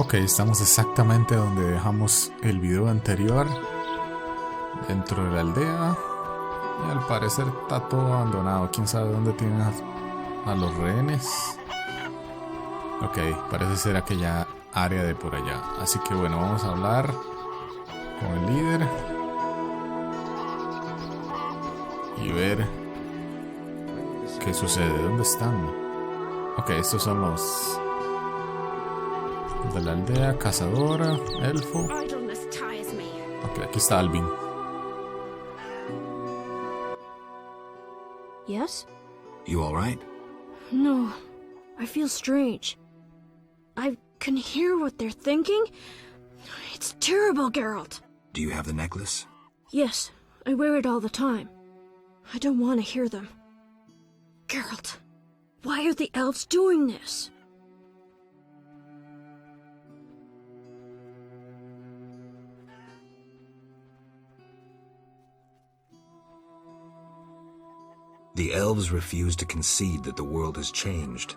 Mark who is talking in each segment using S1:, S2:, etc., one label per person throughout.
S1: Ok, estamos exactamente donde dejamos el video anterior, dentro de la aldea, y al parecer está todo abandonado. Quién sabe dónde tienen a los rehenes. Ok, parece ser aquella área de por allá. Así que bueno, vamos a hablar con el líder y ver qué sucede. ¿Dónde están? Ok, estos son los de la aldea, cazadora, elfo. Ok, aquí está Alvin.
S2: Yes?
S3: You all right?
S2: No, I feel strange. I can hear what they're thinking. It's terrible, Geralt.
S3: Do you have the necklace?
S2: Yes, I wear it all the time. I don't want to hear them. Geralt, why are the elves doing this?
S3: The elves refuse to concede that the world has changed.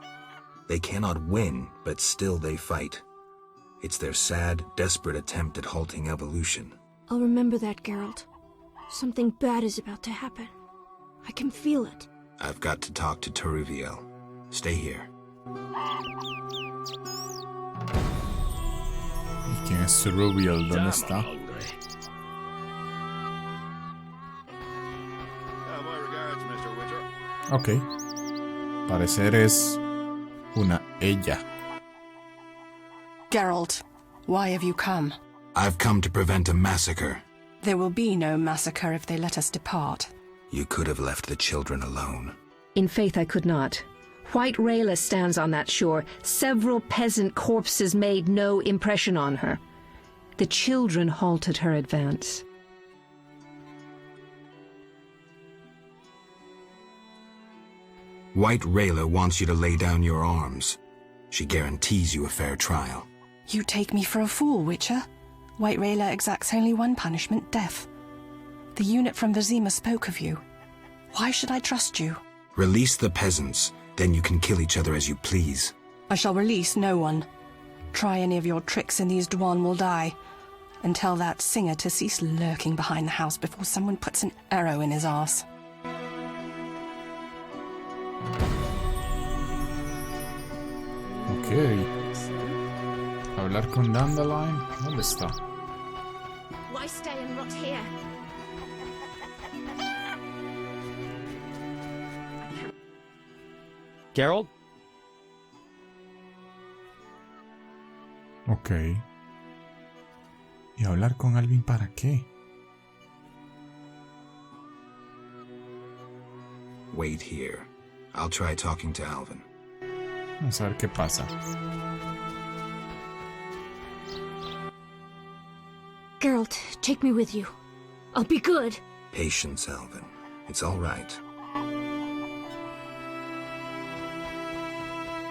S3: They cannot win, but still they fight. It's their sad, desperate attempt at halting evolution.
S2: I'll remember that, Geralt. Something bad is about to happen. I can feel it.
S3: I've got to talk to Taruviel. Stay here.
S1: ¿Y quién es Taruviel? ¿Dónde está? Ok. Parecer es una ella.
S4: Geralt, why have you come?
S3: I've come to prevent a massacre.
S4: There will be no massacre if they let us depart.
S3: You could have left the children alone.
S5: In faith I could not. White Rayla stands on that shore. Several peasant corpses made no impression on her. The children halted her advance.
S3: White Rayla wants you to lay down your arms. She guarantees you a fair trial.
S4: You take me for a fool, Witcher. White Rayla exacts only one punishment, death. The unit from Vizima spoke of you. Why should I trust you?
S3: Release the peasants, then you can kill each other as you please.
S4: I shall release no one. Try any of your tricks and these Dwan will die. And tell that singer to cease lurking behind the house before someone puts an arrow in his arse.
S1: Ok. Hablar con Dandelion. ¿Dónde está?
S2: Why stay and rot here?
S6: Geralt?
S1: Ok. ¿Y hablar con Alvin para qué?
S3: Wait here. I'll try talking to Alvin.
S1: Vamos a ver qué pasa.
S2: Geralt, take me with you. I'll be good.
S3: Patience, Alvin. It's all right.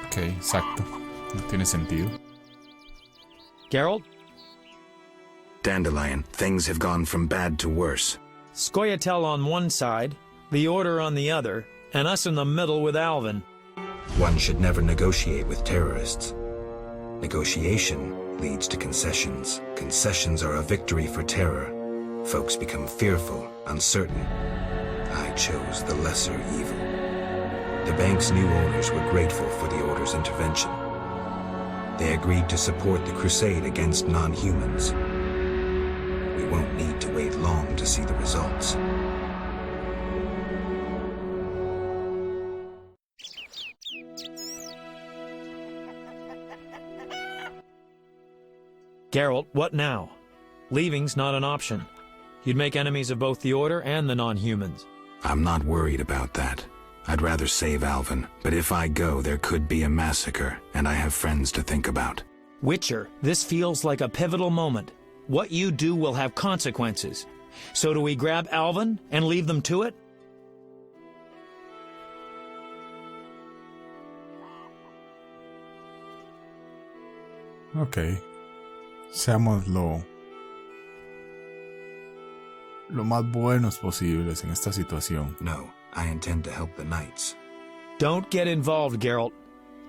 S1: Ok, exacto. No tiene sentido.
S6: Geralt?
S3: Dandelion, things have gone from bad to worse.
S6: Scoia'tael on one side, the Order on the other, and us in the middle with Alvin.
S3: One should never negotiate with terrorists. Negotiation leads to concessions. Concessions are a victory for terror. Folks become fearful, uncertain. I chose the lesser evil. The bank's new owners were grateful for the Order's intervention. They agreed to support the crusade against non-humans. We won't need to wait long to see the results.
S6: Geralt, what now? Leaving's not an option. You'd make enemies of both the Order and the non-humans.
S3: I'm not worried about that. I'd rather save Alvin, but if I go, there could be a massacre, and I have friends to think about.
S6: Witcher, this feels like a pivotal moment. What you do will have consequences. So do we grab Alvin and leave them to it?
S1: Ok. Seamos lo más buenos posibles en esta situación.
S3: No, I intend to help the knights.
S6: Don't get involved, Geralt.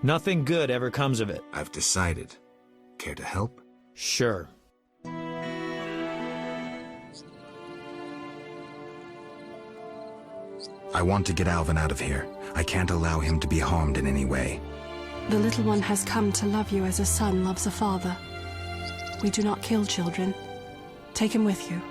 S6: Nothing good ever comes of it.
S3: I've decided. Care to help?
S6: Sure.
S3: I want to get Alvin out of here. I can't allow him to be harmed in any way.
S4: The little one has come to love you as a son loves a father. We do not kill children. Take him with you.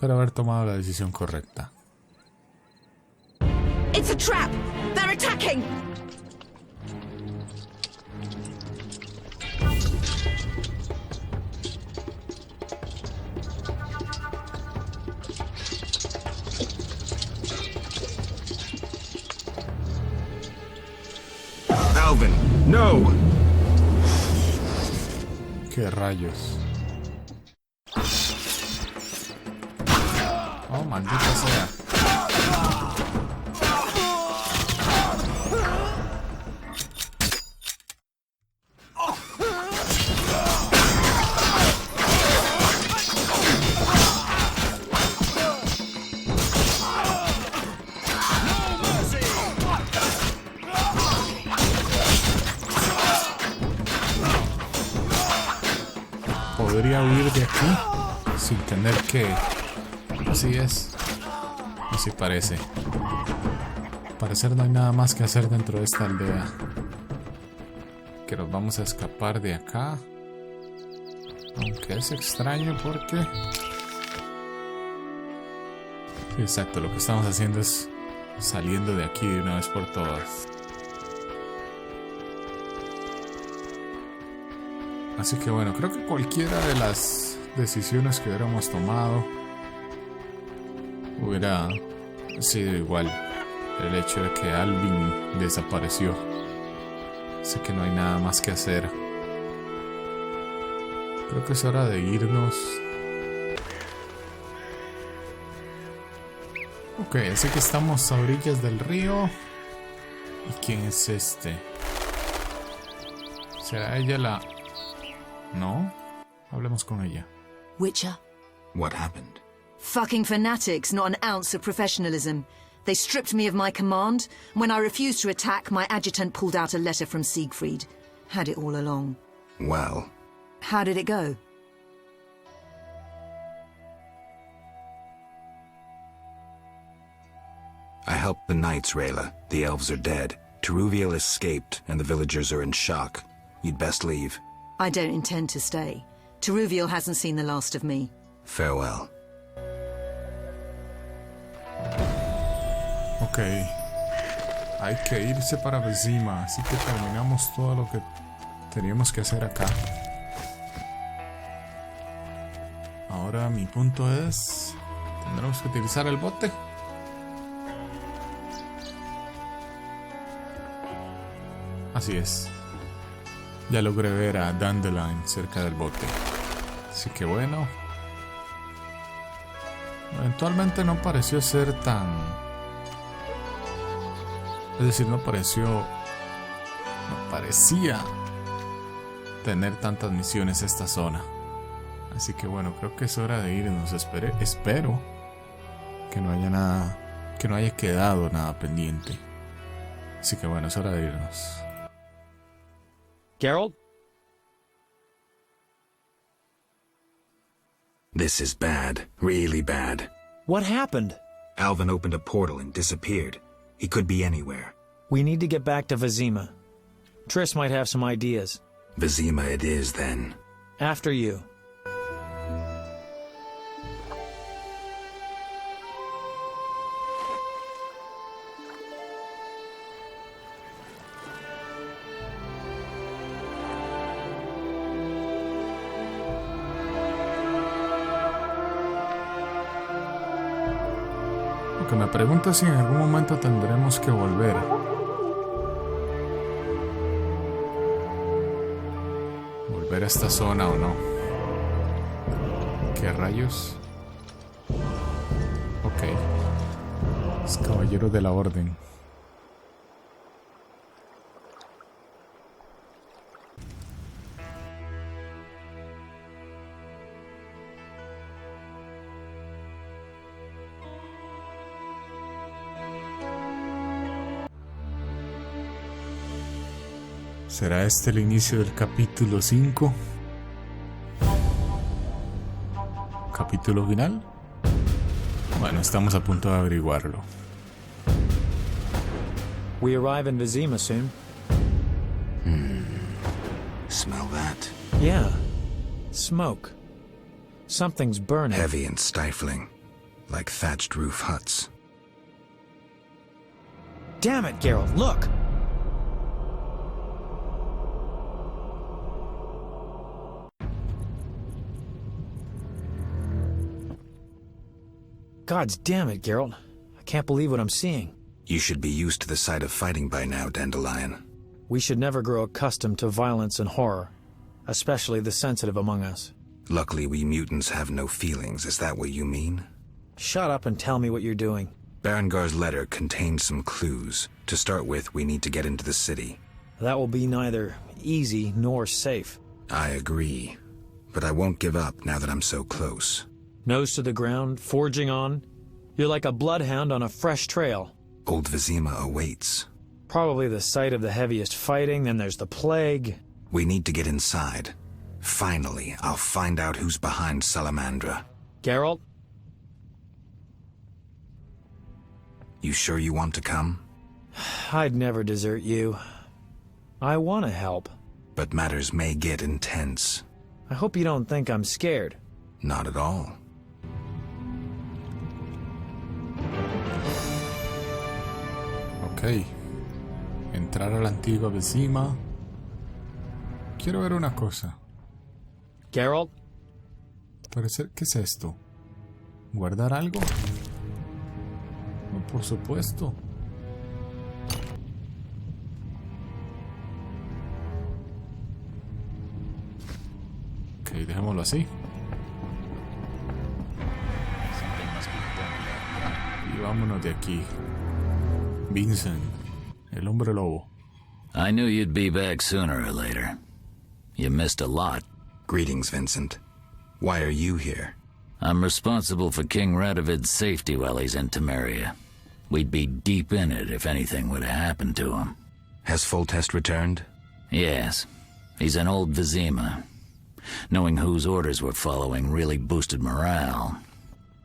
S1: Espero haber tomado la decisión correcta.
S7: It's a trap! They're attacking!
S3: Alvin, no!
S1: ¿Qué rayos? Oh, maldita sea. Podría huir de aquí sin tener que... Así es. Así parece. Al parecer no hay nada más que hacer dentro de esta aldea. Que nos vamos a escapar de acá. Aunque es extraño porque... Exacto, lo que estamos haciendo es saliendo de aquí de una vez por todas. Así que bueno, creo que cualquiera de las decisiones que hubiéramos tomado hubiera sido igual. El hecho de que Alvin desapareció. Así que no hay nada más que hacer. Creo que es hora de irnos. Ok, así que estamos a orillas del río. ¿Y quién es este? ¿Será ella la...? No, hablemos con ella.
S7: Witcher.
S3: What happened?
S7: Fucking fanatics, not an ounce of professionalism. They stripped me of my command. When I refused to attack, my adjutant pulled out a letter from Siegfried. Had it all along.
S3: Well...
S7: How did it go?
S3: I helped the knights, Rayla. The elves are dead. Teruviel escaped, and the villagers are in shock. You'd best leave.
S7: I don't intend to stay. Teruviel hasn't seen the last of me.
S3: Farewell.
S1: Ok. Hay que irse para Vizima, así que terminamos todo lo que teníamos que hacer acá. Ahora mi punto es... ¿Tendremos que utilizar el bote? Así es. Ya logré ver a Dandelion cerca del bote. Así que bueno. Eventualmente no pareció ser tan... Es decir, no parecía tener tantas misiones esta zona. Así que bueno, creo que es hora de irnos. Espero que no haya nada, que no haya quedado nada pendiente. Así que bueno, es hora de irnos.
S6: Geralt?
S3: This is bad. Really bad.
S6: What happened?
S3: Alvin opened a portal and disappeared. He could be anywhere.
S6: We need to get back to Vizima. Triss might have some ideas.
S3: Vizima it is, then.
S6: After you.
S1: Que me pregunto si en algún momento tendremos que volver. Volver a esta zona o no. ¿Qué rayos? Ok. Los caballeros de la orden. ¿Será este el inicio del capítulo 5? ¿Capítulo final? Bueno, estamos a punto de averiguarlo.
S6: We arrive in Vizima soon.
S3: Smell that?
S6: Yeah. Smoke. Something's burning.
S3: Heavy and stifling, like thatched roof huts.
S6: Damn it, Geralt, look! God damn it, Geralt. I can't believe what I'm seeing.
S3: You should be used to the sight of fighting by now, Dandelion.
S6: We should never grow accustomed to violence and horror, especially the sensitive among us.
S3: Luckily, we mutants have no feelings. Is that what you mean?
S6: Shut up and tell me what you're doing.
S3: Berengar's letter contained some clues. To start with, we need to get into the city.
S6: That will be neither easy nor safe.
S3: I agree. But I won't give up now that I'm so close.
S6: Nose to the ground, forging on. You're like a bloodhound on a fresh trail.
S3: Old Vizima awaits.
S6: Probably the site of the heaviest fighting, then there's the plague.
S3: We need to get inside. Finally, I'll find out who's behind Salamandra.
S6: Geralt?
S3: You sure you want to come?
S6: I'd never desert you. I want to help.
S3: But matters may get intense.
S6: I hope you don't think I'm scared.
S3: Not at all.
S1: Ok. Entrar a la antigua Vizima. Quiero ver una cosa.
S6: Geralt?
S1: Parece, ¿qué es esto? ¿Guardar algo? No, por supuesto. Ok, dejémoslo así. Y vámonos de aquí. Vincent, el hombre lobo.
S8: I knew you'd be back sooner or later. You missed a lot.
S3: Greetings, Vincent. Why are you here?
S8: I'm responsible for King Radovid's safety while he's in Temeria. We'd be deep in it if anything would have happened to him.
S3: Has Foltest returned?
S8: Yes, he's in old Vizima. Knowing whose orders we're following really boosted morale.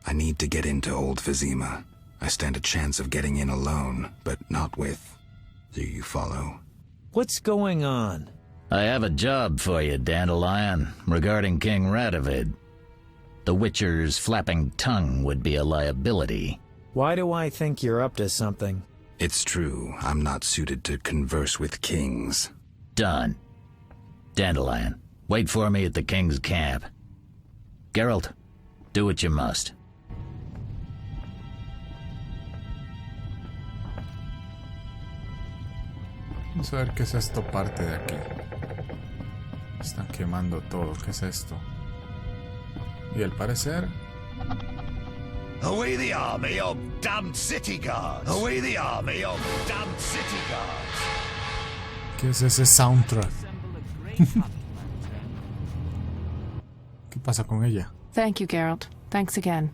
S3: I need to get into old Vizima. I stand a chance of getting in alone, but not with... Do you follow?
S6: What's going on?
S8: I have a job for you, Dandelion, regarding King Radovid. The Witcher's flapping tongue would be a liability.
S6: Why do I think you're up to something?
S3: It's true, I'm not suited to converse with kings.
S8: Done. Dandelion, wait for me at the king's camp. Geralt, do what you must.
S1: Vamos a ver qué es esto, parte de aquí. Están quemando todo. ¿Qué es esto? Y al parecer...
S9: Away the army of damned city guards! Away the army of damned city guards!
S1: ¿Qué es ese soundtrack? ¿Qué pasa con ella?
S4: Thank you, Geralt. Thanks again.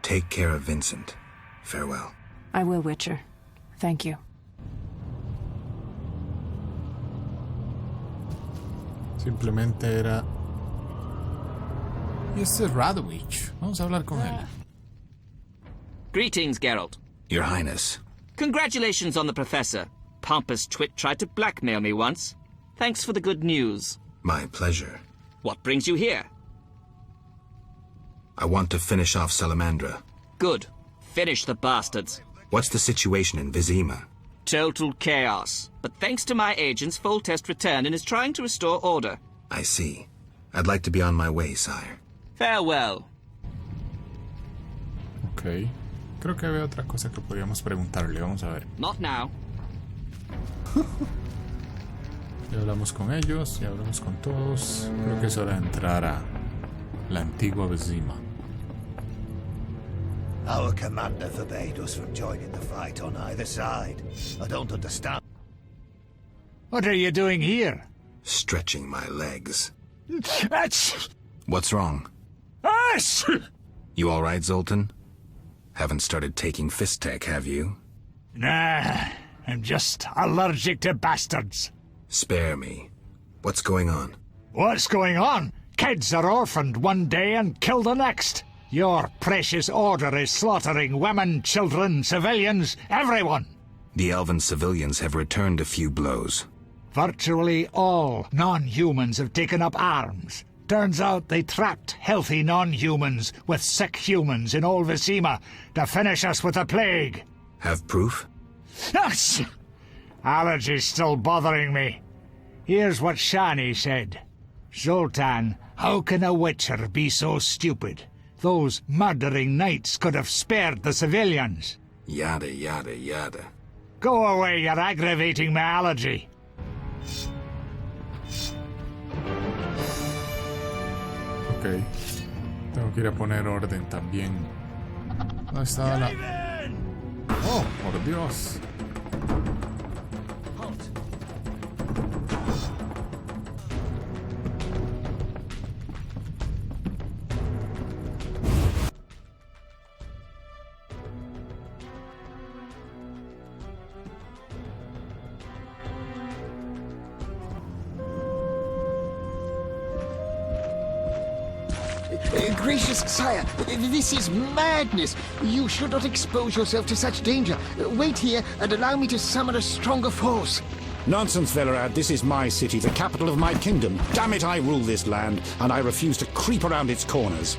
S3: Take care of Vincent. Farewell.
S4: I will, Witcher. Thank you.
S1: Simplemente era... Y este es Radowich. Vamos a hablar con él.
S10: Greetings, Geralt.
S3: Your Highness.
S10: Congratulations on the Professor. Pompous twit tried to blackmail me once. Thanks for the good news.
S3: My pleasure.
S10: What brings you here?
S3: I want to finish off Salamandra.
S10: Good. Finish the bastards.
S3: What's the situation in Vizima?
S10: Total chaos. But thanks to my agents, Foltest returned and is trying to restore order.
S3: I see. I'd like to be on my way, sire.
S10: Farewell.
S1: Ok. Creo que había otra cosa que podíamos preguntarle. Vamos a ver.
S10: Not now.
S1: Ya hablamos con ellos, ya hablamos con todos. Creo que es hora de entrar a la antigua Vizima.
S9: Our commander forbade us from joining the fight on either side. I don't understand.
S11: What are you doing here?
S3: Stretching my legs.
S11: That's...
S3: What's wrong? You all right, Zoltan? Haven't started taking fist tech, have you?
S11: Nah, I'm just allergic to bastards.
S3: Spare me. What's going on?
S11: What's going on? Kids are orphaned one day and killed the next. Your precious order is slaughtering women, children, civilians, everyone.
S3: The elven civilians have returned a few blows.
S11: Virtually all non-humans have taken up arms. Turns out they trapped healthy non-humans with sick humans in old Vizima to finish us with the plague.
S3: Have proof?
S11: Allergy's still bothering me. Here's what Shani said. Zoltan, how can a witcher be so stupid? Those murdering knights could have spared the civilians.
S3: Yada, yada, yada.
S11: Go away, you're aggravating my allergy.
S1: Ok. Tengo que ir a poner orden también. ¿Dónde estaba la...? Oh, por Dios.
S12: Gracious sire, this is madness. You should not expose yourself to such danger. Wait here and allow me to summon a stronger force.
S13: Nonsense, Velerad. This is my city, the capital of my kingdom. Damn it, I rule this land, and I refuse to creep around its corners.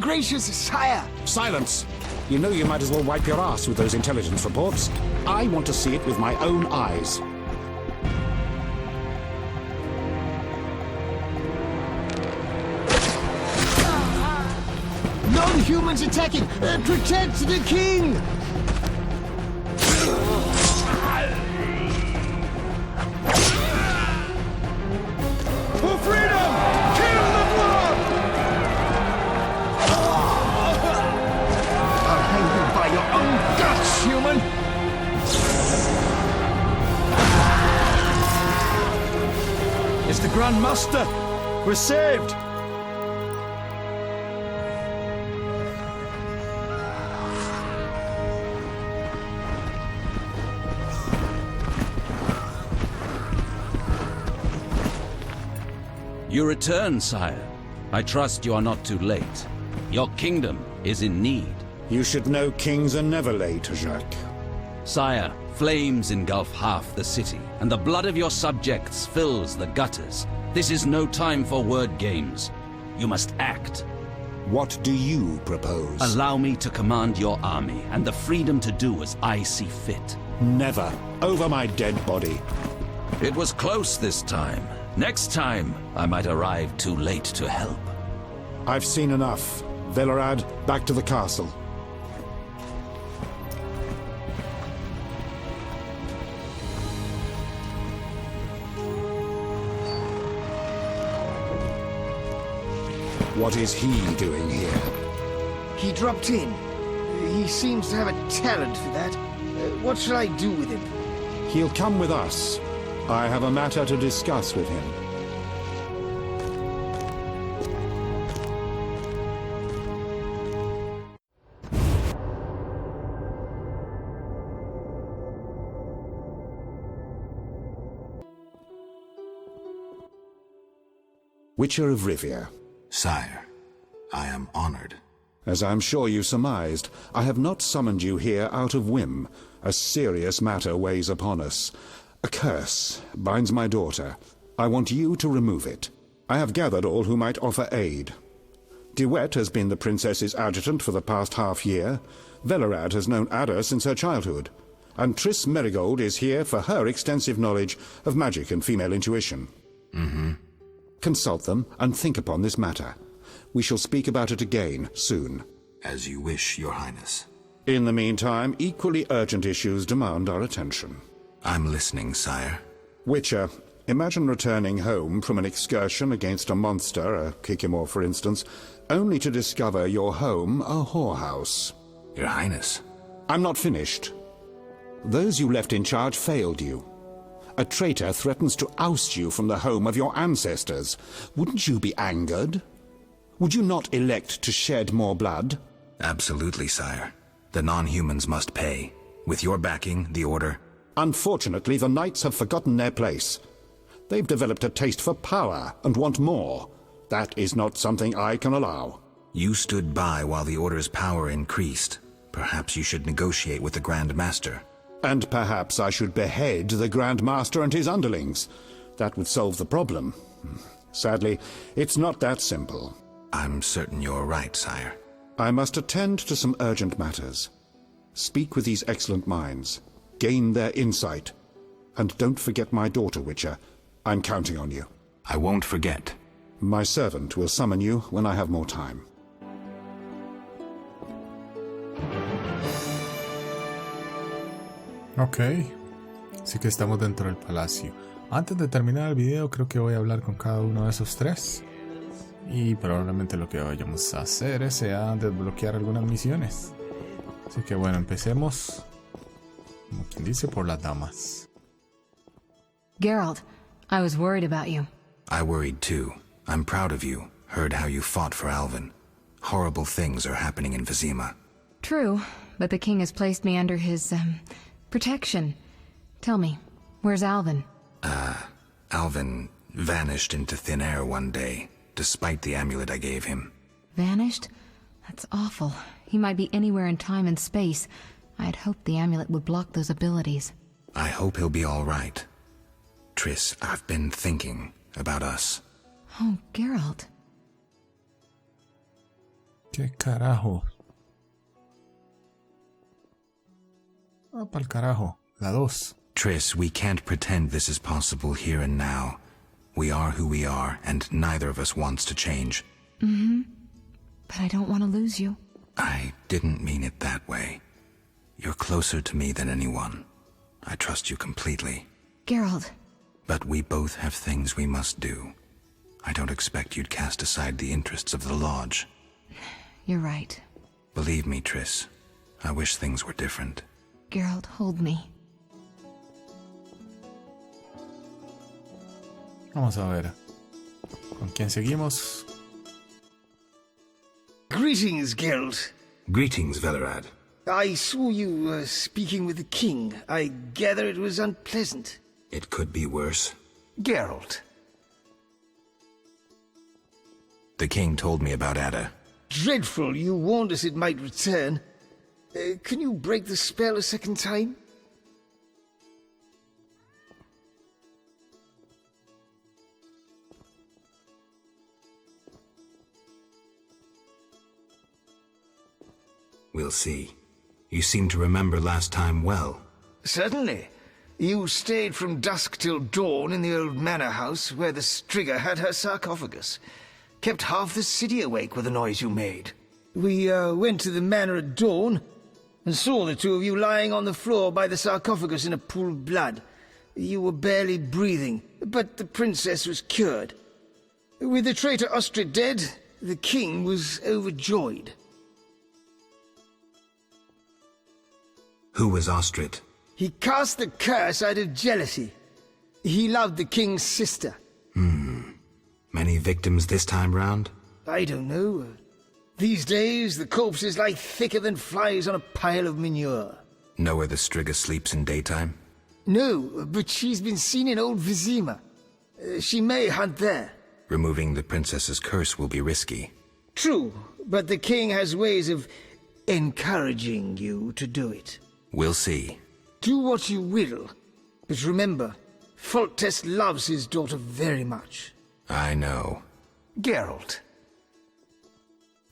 S12: Gracious sire!
S13: Silence! You know you might as well wipe your ass with those intelligence reports. I want to see it with my own eyes.
S12: Non-humans attacking! Protect the king!
S9: For freedom! Kill the blood!
S12: I'll hang you by your own guts, human!
S14: It's the Grand Master! We're saved!
S15: You return, sire. I trust you are not too late. Your kingdom is in need.
S13: You should know kings are never late, Jacques.
S15: Sire, flames engulf half the city, and the blood of your subjects fills the gutters. This is no time for word games. You must act.
S13: What do you propose?
S15: Allow me to command your army, and the freedom to do as I see fit.
S13: Never. Over my dead body.
S15: It was close this time. Next time, I might arrive too late to help.
S13: I've seen enough. Velerad, back to the castle. What is he doing here?
S12: He dropped in. He seems to have a talent for that. What shall I do with him?
S13: He'll come with us. I have a matter to discuss with him. Witcher of Rivia.
S3: Sire, I am honored.
S13: As I'm sure you surmised, I have not summoned you here out of whim. A serious matter weighs upon us. A curse binds my daughter. I want you to remove it. I have gathered all who might offer aid. DeWitt has been the princess's adjutant for the past half-year. Velerad has known Ada since her childhood. And Triss Merigold is here for her extensive knowledge of magic and female intuition. Consult them and think upon this matter. We shall speak about it again soon.
S3: As you wish, Your Highness.
S13: In the meantime, equally urgent issues demand our attention.
S3: I'm listening, sire.
S13: Witcher, Imagine returning home from an excursion against a monster, a Kikimor for instance, only to discover your home a whorehouse.
S3: Your Highness.
S13: I'm not finished. Those you left in charge failed you. A traitor threatens to oust you from the home of your ancestors. Wouldn't you be angered? Would you not elect to shed more blood?
S3: Absolutely, sire. The non-humans must pay. With your backing, the Order...
S13: Unfortunately, the Knights have forgotten their place. They've developed a taste for power and want more. That is not something I can allow.
S3: You stood by while the Order's power increased. Perhaps you should negotiate with the Grand Master.
S13: And perhaps I should behead the Grand Master and his underlings. That would solve the problem. Sadly, it's not that simple.
S3: I'm certain you're right, sire.
S13: I must attend to some urgent matters. Speak with these excellent minds. Gain their insight. And don't forget my daughter, Witcher. I'm counting on you.
S3: I won't forget.
S13: My servant will summon you when I have more time.
S1: Ok, así que estamos dentro del palacio. Antes de terminar el video, creo que voy a hablar con cada uno de esos tres. Y probablemente lo que vayamos a hacer sea desbloquear algunas misiones. Así que bueno, empecemos, como quien dice, por las damas.
S16: Geralt, I was worried about you.
S3: I worried too. I'm proud of you. Heard how you fought for Alvin. Horrible things are happening in Vizima.
S16: True, but the king has placed me under his, protection. Tell me, where's Alvin?
S3: Alvin vanished into thin air one day, despite the amulet I gave him.
S16: Vanished? That's awful. He might be anywhere in time and space. I had hoped the amulet would block those abilities.
S3: I hope he'll be all right. Triss, I've been thinking about us.
S16: Oh, Geralt.
S1: ¿Qué carajo? Ah, pa'l carajo. La 2.
S3: Triss, we can't pretend this is possible here and now. We are who we are, and neither of us wants to change.
S16: Mm-hmm. But I don't want to lose you.
S3: I didn't mean it that way. You're closer to me than anyone. I trust you completely.
S16: Geralt.
S3: But we both have things we must do. I don't expect you'd cast aside the interests of the Lodge.
S16: You're right.
S3: Believe me, Triss. I wish things were different.
S16: Geralt, hold me.
S1: Vamos a ver. ¿Con quién seguimos?
S12: Greetings, Geralt.
S3: Greetings, Velerad.
S12: I saw you speaking with the king. I gather it was unpleasant.
S3: It could be worse.
S12: Geralt.
S3: The king told me about Ada.
S12: Dreadful. You warned us it might return. Can you break the spell a second time?
S3: We'll see. You seem to remember last time well.
S12: Certainly. You stayed from dusk till dawn in the old manor house where the Strigger had her sarcophagus. Kept half the city awake with the noise you made. We went to the manor at dawn and saw the two of you lying on the floor by the sarcophagus in a pool of blood. You were barely breathing, but the princess was cured. With the traitor Ostrid dead, the king was overjoyed.
S3: Who was Ostrid?
S12: He cast the curse out of jealousy. He loved the king's sister.
S3: Many victims this time round?
S12: I don't know. These days, the corpses lie thicker than flies on a pile of manure.
S3: Know where the Strigger sleeps in daytime?
S12: No, but she's been seen in old Vizima. She may hunt there.
S3: Removing the princess's curse will be risky.
S12: True, but the king has ways of encouraging you to do it.
S3: We'll see.
S12: Do what you will, but remember, Foltest loves his daughter very much.
S3: I know.
S12: Geralt.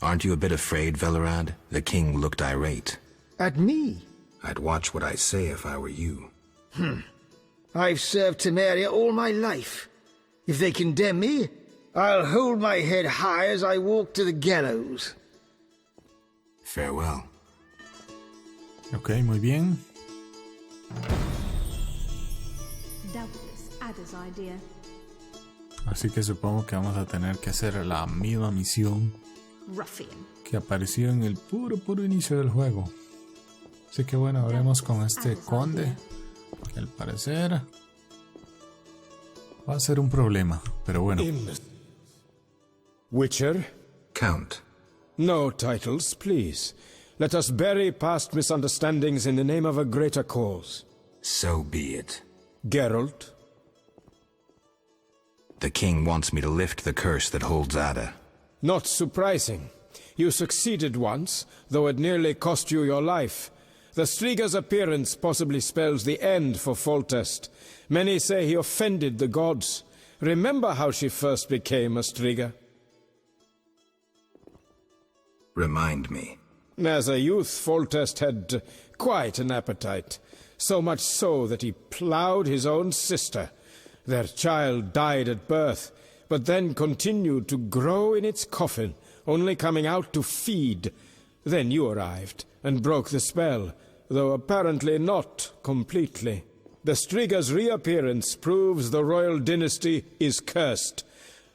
S3: Aren't you a bit afraid, Velerad? The king looked irate.
S12: At me?
S3: I'd watch what I say if I were you.
S12: I've served Temeria all my life. If they condemn me, I'll hold my head high as I walk to the gallows.
S3: Farewell.
S1: Ok, muy bien.
S17: Doubtless,
S1: Así que supongo que vamos a tener que hacer la misma misión que apareció en el puro inicio del juego. Así que bueno, veremos con este conde, que al parecer va a ser un problema, pero bueno.
S14: Witcher?
S3: Count.
S14: No titles, please. Let us bury past misunderstandings in the name of a greater cause.
S3: So be it.
S14: Geralt?
S3: The king wants me to lift the curse that holds Ada.
S14: Not surprising. You succeeded once, though it nearly cost you your life. The Striga's appearance possibly spells the end for Foltest. Many say he offended the gods. Remember how she first became a Striga?
S3: Remind me.
S14: As a youth, Foltest had quite an appetite. So much so that he ploughed his own sister. Their child died at birth, but then continued to grow in its coffin, only coming out to feed. Then you arrived, and broke the spell, though apparently not completely. The Striga's reappearance proves the royal dynasty is cursed.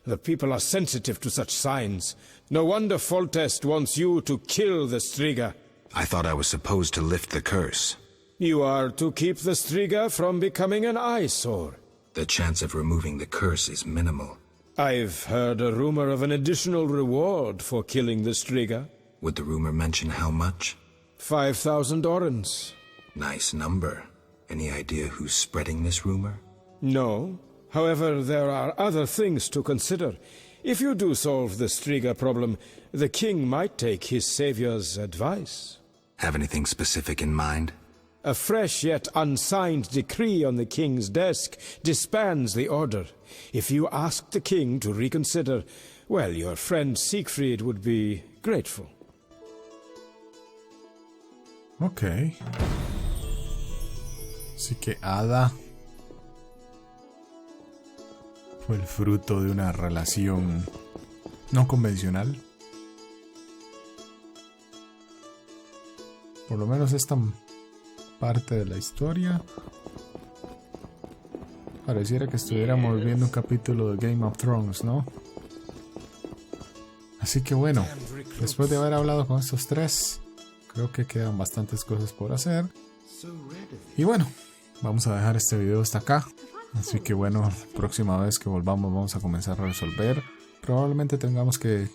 S14: The people are sensitive to such signs. No wonder Foltest wants you to kill the Striga.
S3: I thought I was supposed to lift the curse.
S14: You are to keep the Striga from becoming an eyesore.
S3: The chance of removing the curse is minimal.
S14: I've heard a rumor of an additional reward for killing the Striga.
S3: Would the rumor mention how much?
S14: 5,000 orens.
S3: Nice number. Any idea who's spreading this rumor?
S14: No. However, there are other things to consider. If you do solve the Striga problem, the king might take his savior's advice.
S3: Have anything specific in mind?
S14: A fresh yet unsigned decree on the king's desk disbands the order. If you ask the king to reconsider, well, your friend Siegfried would be grateful.
S1: Ok. Así que Ada fue el fruto de una relación no convencional. Por lo menos esta parte de la historia pareciera que estuviéramos viendo un capítulo de Game of Thrones, ¿no? Así que bueno, después de haber hablado con estos tres, creo que quedan bastantes cosas por hacer. Y bueno, vamos a dejar este video hasta acá. Así que bueno, la próxima vez que volvamos vamos a comenzar a resolver. Probablemente tengamos que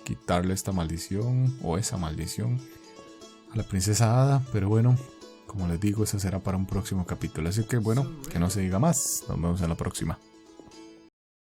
S1: quitarle esta maldición o esa maldición a la princesa Ada, pero bueno, como les digo, eso será para un próximo capítulo. Así que bueno, que no se diga más. Nos vemos en la próxima.